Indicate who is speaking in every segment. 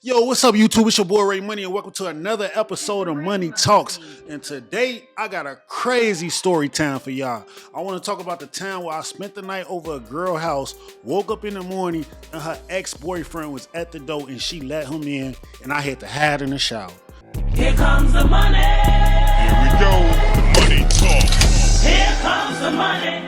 Speaker 1: Yo, what's up, YouTube? It's your boy Ray Money, and welcome to another episode of Money Talks. And today, I got a crazy story time for y'all. I want to talk about the time where I spent the night over a girl house, woke up in the morning, and her ex-boyfriend was at the door, and she let him in, and I had to hide in the shower.
Speaker 2: Here comes the money.
Speaker 3: Here we go. Money talk.
Speaker 2: Here comes the money.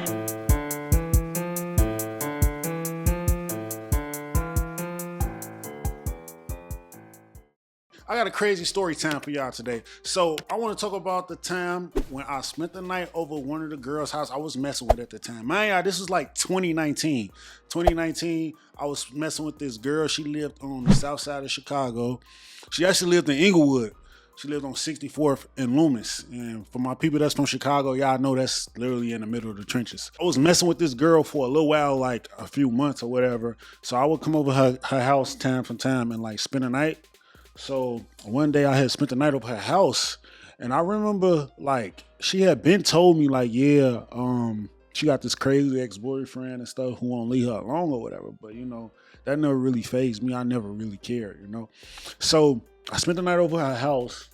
Speaker 1: I got a crazy story time for y'all today. So I want to talk about the time when I spent the night over one of the girls' house I was messing with at the time. Man, y'all, this was like 2019. 2019, I was messing with this girl. She lived on the south side of Chicago. She actually lived in Inglewood. She lived on 64th and Loomis. And for my people that's from Chicago, y'all know that's literally in the middle of the trenches. I was messing with this girl for a little while, like a few months or whatever. So I would come over her house time from time and like spend a night. So one day I had spent the night over her house, and I remember like she had been told me like, yeah, she got this crazy ex-boyfriend and stuff who won't leave her alone or whatever. But you know, that never really fazed me. I never really cared, you know. So I spent the night over her house,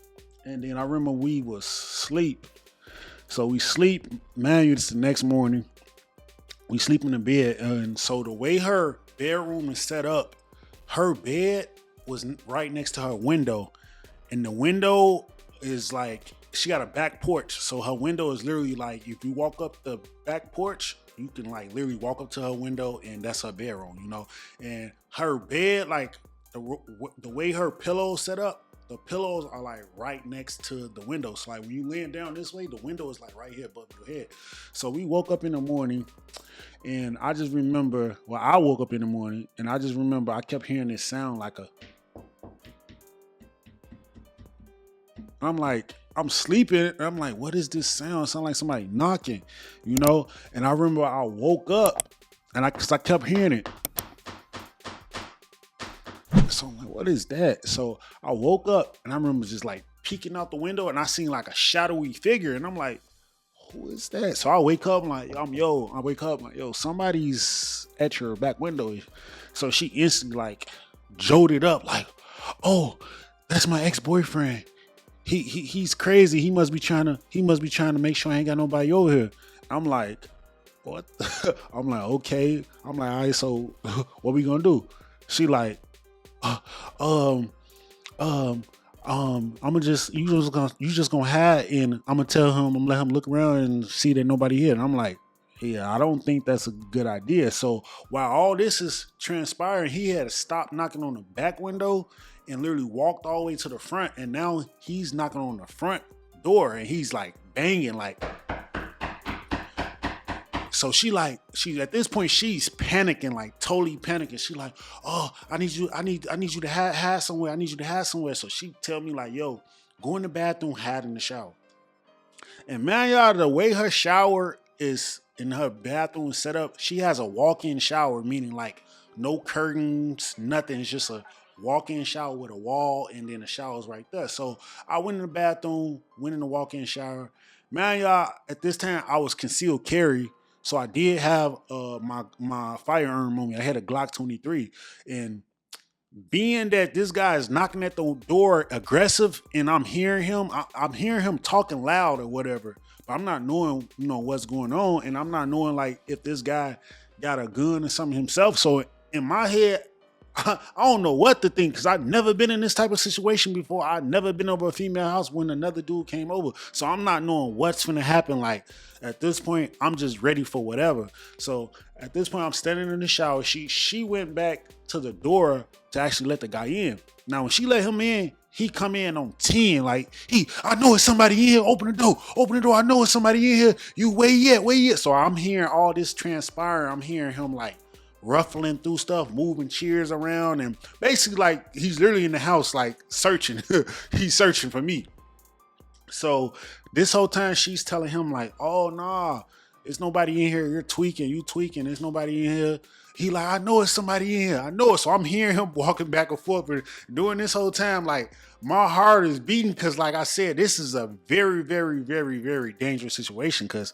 Speaker 1: and then I remember we was sleep. So we sleep, man, it's the next morning. We sleep in the bed, and so the way her bedroom is set up, her bed was right next to her window, and the window is like, she got a back porch, so her window is literally like, if you walk up the back porch, you can like literally walk up to her window, and that's her bedroom, you know. And her bed, like the way her pillows set up, the pillows are like right next to the window. So like when you laying down this way, the window is like right here above your head. So we woke up in the morning, and I just remember, well, I woke up in the morning, and I just remember I kept hearing this sound like a, I'm like, I'm sleeping, and I'm like, what is this sound? It sound like somebody knocking, you know? And I remember I woke up, and cause I kept hearing it. So I'm like, what is that? So I woke up, and I remember just like peeking out the window, and I seen like a shadowy figure, and I'm like, who is that? So I wake up, I wake up, like, yo, somebody's at your back window. So she instantly like jolted up, like, oh, that's my ex-boyfriend. He's crazy. He must be trying to make sure I ain't got nobody over here. I'm like, what? I'm like, okay. I'm like, all right, so what we gonna do? She like, I'm gonna just, you just gonna hide, and I'm gonna tell him, I'm gonna let him look around and see that nobody here. And I'm like, yeah, I don't think that's a good idea. So while all this is transpiring, he had to stop knocking on the back window and literally walked all the way to the front. And now he's knocking on the front door, and he's like banging, like. So she at this point, she's panicking, like totally panicking. She like, oh, I need you to hide somewhere. I need you to hide somewhere. So she tell me like, yo, go in the bathroom, hide in the shower. And man, y'all, the way her shower is in her bathroom set up, she has a walk-in shower, meaning like no curtains, nothing. It's just a walk-in shower with a wall, and then the shower's right there. So I went in the bathroom, went in the walk-in shower. Man, y'all, at this time I was concealed carry. So I did have my firearm on me. I had a Glock 23, and being that this guy is knocking at the door aggressive, and I'm hearing him, I'm hearing him talking loud or whatever, but I'm not knowing, you know, what's going on, and I'm not knowing like if this guy got a gun or something himself. So in my head, I don't know what to think, because I've never been in this type of situation before. I've never been over a female house when another dude came over. So I'm not knowing what's going to happen. Like at this point, I'm just ready for whatever. So at this point, I'm standing in the shower. She went back to the door to actually let the guy in. Now, when she let him in, he come in on 10, like, I know it's somebody in here. Open the door. I know it's somebody in here. You wait yet. So I'm hearing all this transpire. I'm hearing him like ruffling through stuff, moving chairs around, and basically like he's literally in the house like searching. He's searching for me. So this whole time she's telling him like, oh nah, there's nobody in here. You tweaking. There's nobody in here. He like, I know it's somebody in here. I know it. So I'm hearing him walking back and forth, and during this whole time, like my heart is beating, because like I said, this is a very, very, very, very dangerous situation, because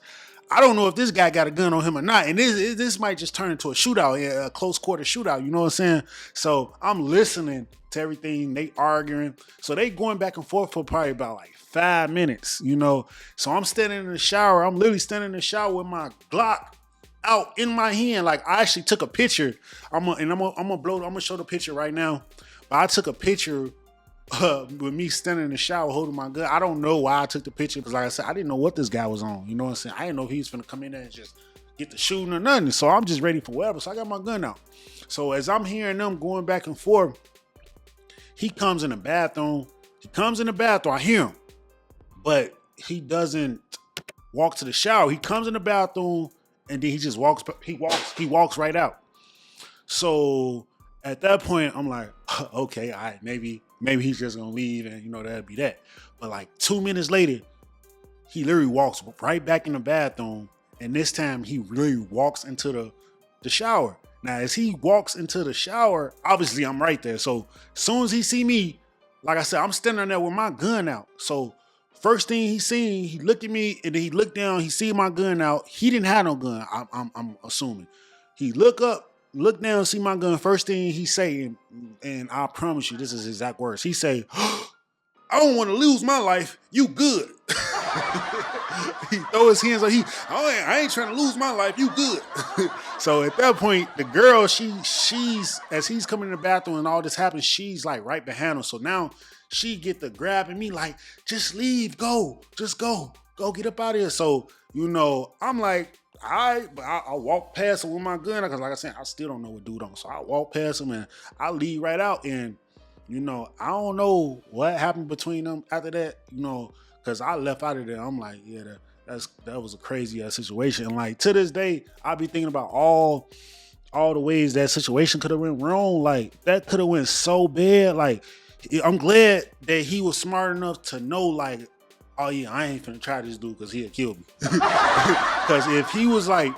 Speaker 1: I don't know if this guy got a gun on him or not. And this might just turn into a shootout, a close quarter shootout. You know what I'm saying? So I'm listening to everything. They arguing. So they going back and forth for probably about like 5 minutes, you know. So I'm standing in the shower. I'm literally standing in the shower with my Glock out in my hand. Like I actually took a picture. I'm gonna show the picture right now. But I took a picture with me standing in the shower holding my gun. I don't know why I took the picture because, like I said, I didn't know what this guy was on. You know what I'm saying? I didn't know if he was gonna come in there and just get the shooting or nothing. So I'm just ready for whatever. So I got my gun out. So as I'm hearing them going back and forth, he comes in the bathroom. I hear him, but he doesn't walk to the shower. He comes in the bathroom and then he just walks. He walks right out. So at that point, I'm like, okay, all right, maybe he's just gonna leave and that'll be that. But like 2 minutes later, he literally walks right back in the bathroom, and this time he really walks into the shower. Now, as he walks into the shower, obviously I'm right there. So as soon as he see me, like I said, I'm standing there with my gun out. So first thing he seen, he looked at me and then he looked down, he see my gun out. He didn't have no gun, I'm assuming. He look up, look down, see my gun. First thing he say, and I promise you, this is his exact words. He say, I don't want to lose my life. You good. He throw his hands up. I ain't trying to lose my life. You good. So at that point, the girl, she's as he's coming in the bathroom and all this happens, she's like right behind him. So now she get to grabbing me like, just leave, go, just go get up out of here. So, I'm like, all right, but I walk past him with my gun because, like I said, I still don't know what dude on. So I walk past him and I leave right out. And, I don't know what happened between them after that, because I left out of there. I'm like, yeah, that was a crazy ass situation. And like to this day, I be thinking about all the ways that situation could have went wrong. Like that could have went so bad. Like I'm glad that he was smart enough to know, like, oh yeah, I ain't finna try this dude because he'll kill me. Because if he was like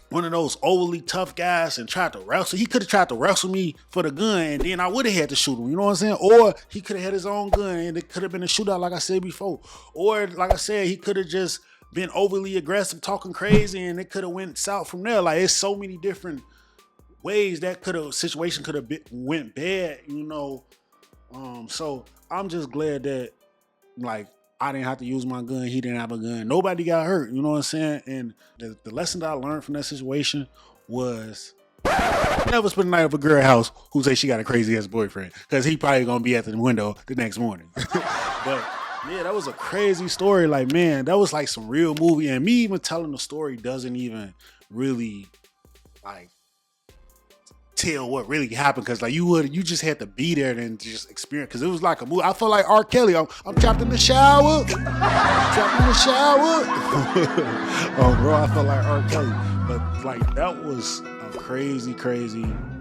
Speaker 1: one of those overly tough guys and tried to wrestle, he could have tried to wrestle me for the gun and then I would have had to shoot him, you know what I'm saying? Or he could have had his own gun and it could have been a shootout like I said before. Or like I said, he could have just been overly aggressive, talking crazy, and it could have went south from there. Like it's so many different ways that situation could have went bad, So I'm just glad that like I didn't have to use my gun. He didn't have a gun. Nobody got hurt. You know what I'm saying? And the lesson that I learned from that situation was never spend the night at a girl house who say she got a crazy ass boyfriend, because he probably gonna be at the window the next morning. But yeah, that was a crazy story. Like, man, that was like some real movie. And me even telling the story doesn't even really like tell what really happened, because like you just had to be there and just experience, because it was like a movie. I felt like R. Kelly. I'm trapped in the shower. Oh, bro, I felt like R. Kelly. But like that was a crazy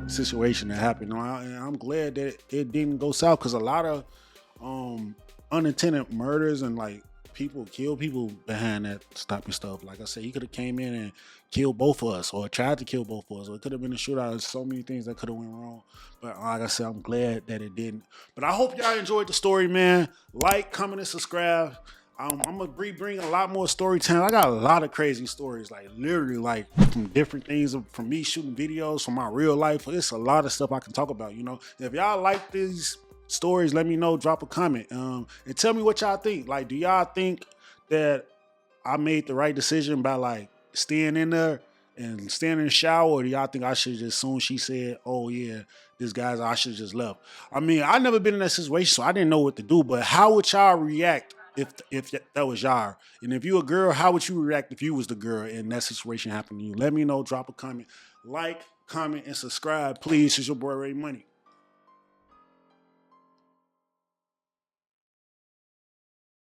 Speaker 1: situation that happened. And I'm glad that it didn't go south, because a lot of unintended murders and like people kill people behind that type of stuff. Like I said, he could have came in and killed both of us, or tried to kill both of us, or it could have been a shootout. There's so many things that could have went wrong. But like I said, I'm glad that it didn't. But I hope y'all enjoyed the story, man. Like, comment, and subscribe. I'm gonna bring a lot more story time. I got a lot of crazy stories, like literally, like from different things, from me shooting videos, from my real life. It's a lot of stuff I can talk about. If y'all like these stories, let me know. Drop a comment, and tell me what y'all think. Like, do y'all think that I made the right decision by like staying in there and staying in the shower, or do y'all think I should just, as soon as she said, oh yeah, this guy's, I should just left? I mean, I never been in that situation, so I didn't know what to do. But how would y'all react if that was y'all? And if you a girl, how would you react if you was the girl and that situation happened to you? Let me know. Drop a comment, like, comment, and subscribe, please. It's your boy Ray Money.